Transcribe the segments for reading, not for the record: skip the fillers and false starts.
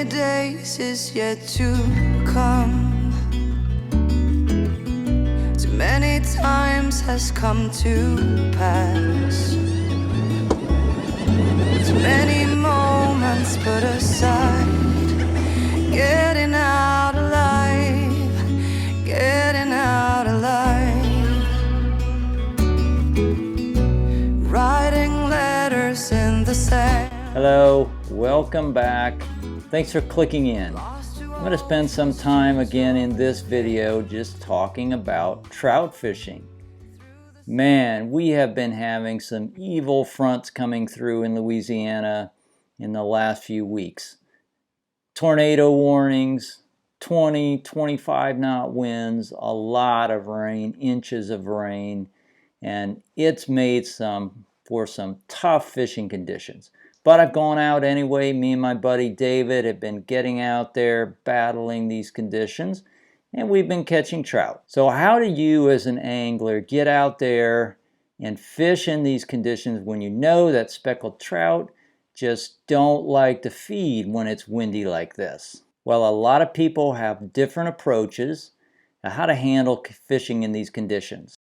rainy days is yet to come. Too many times has come to pass. Too many moments put aside. Getting out alive, getting out alive. Writing letters in the sand. Hello, welcome back. Thanks for clicking in. I'm going to spend some time again in this video just talking about trout fishing. Man, we have been having some evil fronts coming through in Louisiana in the last few weeks. Tornado warnings, 20, 25 knot winds, a lot of rain, inches of rain, and it's made for some tough fishing conditions. But I've gone out anyway. Me and my buddy David have been getting out there battling these conditions, and we've been catching trout. So how do you as an angler get out there and fish in these conditions when you know that speckled trout just don't like to feed when it's windy like this? Well, a lot of people have different approaches to how to handle fishing in these conditions.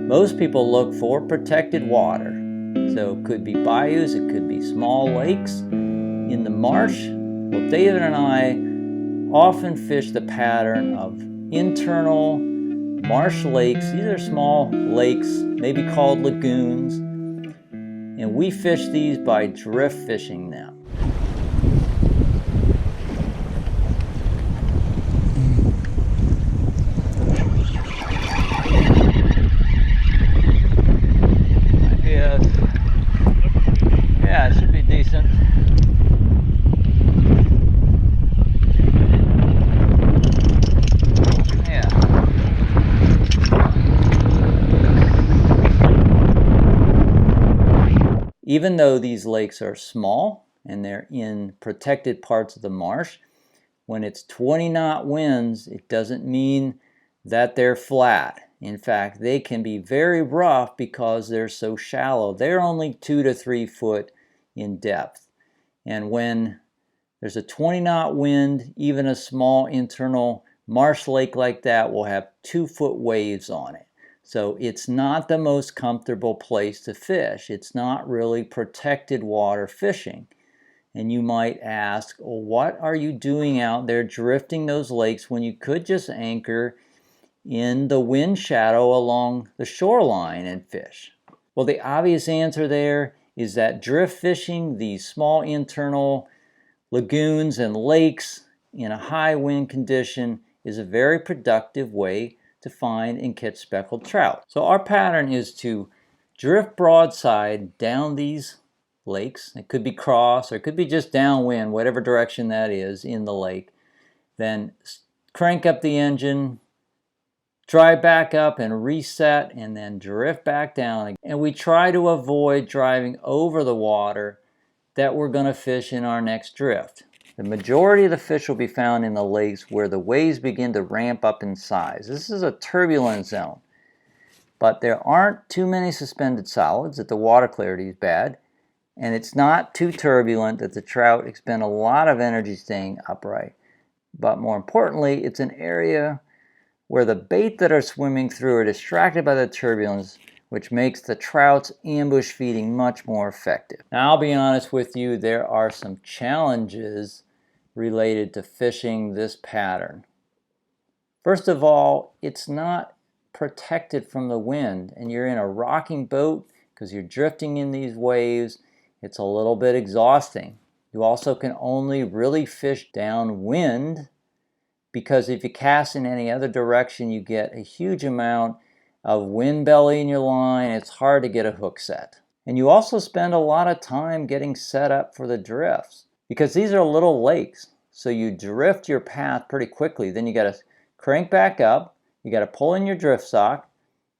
Most people look for protected water. So it could be bayous, it could be small lakes. In the marsh, well, David and I often fish the pattern of internal marsh lakes. These are small lakes, maybe called lagoons. And we fish these by drift fishing them. Yeah, it should be decent. Yeah. Even though these lakes are small and they're in protected parts of the marsh, when it's 20 knot winds, it doesn't mean that they're flat. In fact, they can be very rough because they're so shallow. They're only 2 to 3 foot in depth. And when there's a 20 knot wind, even a small internal marsh lake like that will have 2 foot waves on it. So it's not the most comfortable place to fish. It's not really protected water fishing. And you might ask, well, what are you doing out there drifting those lakes when you could just anchor in the wind shadow along the shoreline and fish? Well, the obvious answer there is that drift fishing these small internal lagoons and lakes in a high wind condition is a very productive way to find and catch speckled trout. So our pattern is to drift broadside down these lakes. It could be cross or it could be just downwind, whatever direction that is in the lake. Then crank up the engine, drive back up and reset, and then drift back down. And we try to avoid driving over the water that we're going to fish in our next drift. The majority of the fish will be found in the lakes where the waves begin to ramp up in size. This is a turbulent zone, but there aren't too many suspended solids that the water clarity is bad, and it's not too turbulent that the trout expend a lot of energy staying upright. But more importantly, it's an area where the bait that are swimming through are distracted by the turbulence, which makes the trout's ambush feeding much more effective. Now, I'll be honest with you, there are some challenges related to fishing this pattern. First of all, it's not protected from the wind, and you're in a rocking boat because you're drifting in these waves. It's a little bit exhausting. You also can only really fish downwind, because if you cast in any other direction, you get a huge amount of wind belly in your line. It's hard to get a hook set. And you also spend a lot of time getting set up for the drifts, because these are little lakes. So you drift your path pretty quickly. Then you got to crank back up. You got to pull in your drift sock.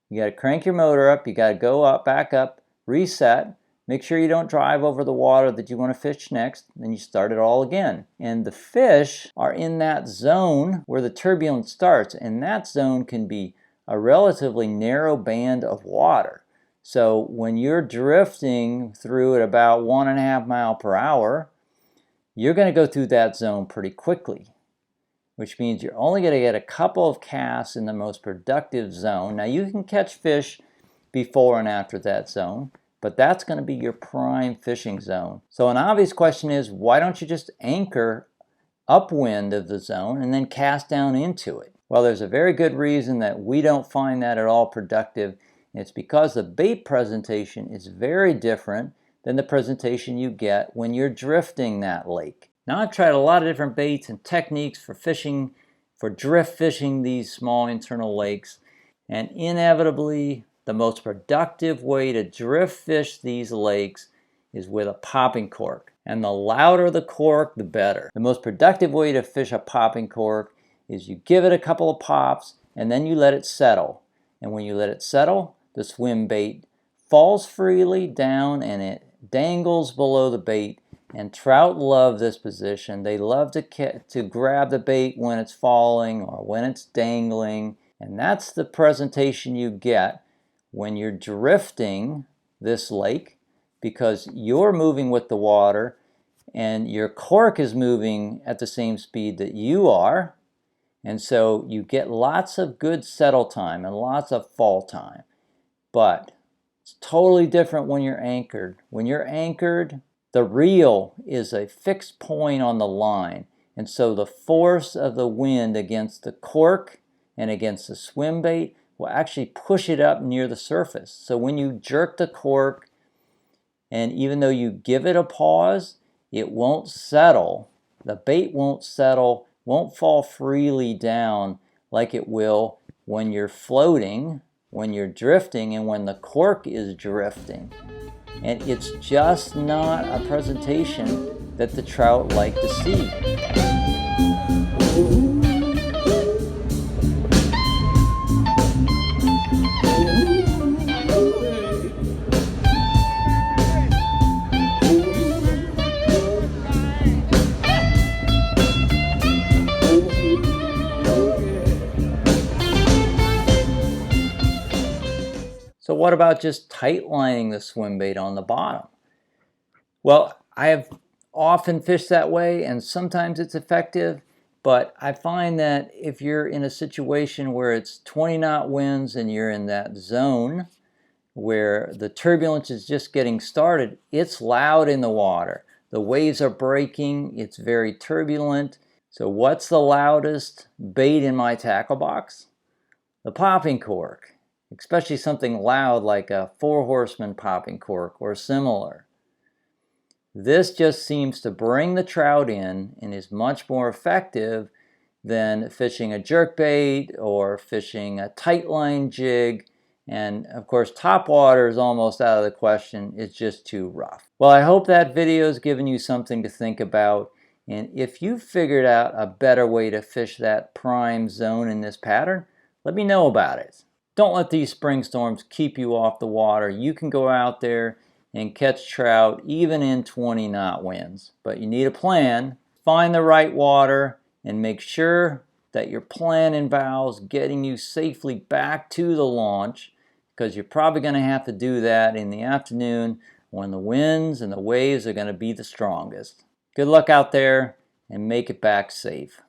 You got to crank your motor up. You got to go up, back up, reset. Make sure you don't drive over the water that you want to fish next, then you start it all again. And the fish are in that zone where the turbulence starts, and that zone can be a relatively narrow band of water. So when you're drifting through at about 1.5 miles per hour, you're going to go through that zone pretty quickly, which means you're only going to get a couple of casts in the most productive zone. Now you can catch fish before and after that zone, but that's going to be your prime fishing zone. So an obvious question is, why don't you just anchor upwind of the zone and then cast down into it? Well, there's a very good reason that we don't find that at all productive. It's because the bait presentation is very different than the presentation you get when you're drifting that lake. Now, I've tried a lot of different baits and techniques for fishing, for drift fishing these small internal lakes, and inevitably the most productive way to drift fish these lakes is with a popping cork. And the louder the cork, the better. The most productive way to fish a popping cork is you give it a couple of pops and then you let it settle. And when you let it settle, the swim bait falls freely down and it dangles below the bait. And trout love this position. They love to grab the bait when it's falling or when it's dangling. And that's the presentation you get when you're drifting this lake, because you're moving with the water and your cork is moving at the same speed that you are. And so you get lots of good settle time and lots of fall time. But it's totally different when you're anchored. When you're anchored, the reel is a fixed point on the line. And so the force of the wind against the cork and against the swim bait will actually push it up near the surface. So when you jerk the cork, and even though you give it a pause, it won't settle. The bait won't settle, won't fall freely down like it will when you're floating, when you're drifting, and when the cork is drifting. And it's just not a presentation that the trout like to see. So what about just tight lining the swim bait on the bottom? Well, I have often fished that way and sometimes it's effective, but I find that if you're in a situation where it's 20 knot winds and you're in that zone where the turbulence is just getting started, it's loud in the water. The waves are breaking, it's very turbulent. So what's the loudest bait in my tackle box? The popping cork. Especially something loud like a 4 horseman popping cork or similar. This just seems to bring the trout in and is much more effective than fishing a jerkbait or fishing a tight line jig. And of course, topwater is almost out of the question. It's just too rough. Well, I hope that video has given you something to think about. And if you figured out a better way to fish that prime zone in this pattern, let me know about it. Don't let these spring storms keep you off the water. You can go out there and catch trout even in 20 knot winds. But you need a plan. Find the right water and make sure that your plan involves getting you safely back to the launch, because you're probably going to have to do that in the afternoon when the winds and the waves are going to be the strongest. Good luck out there and make it back safe.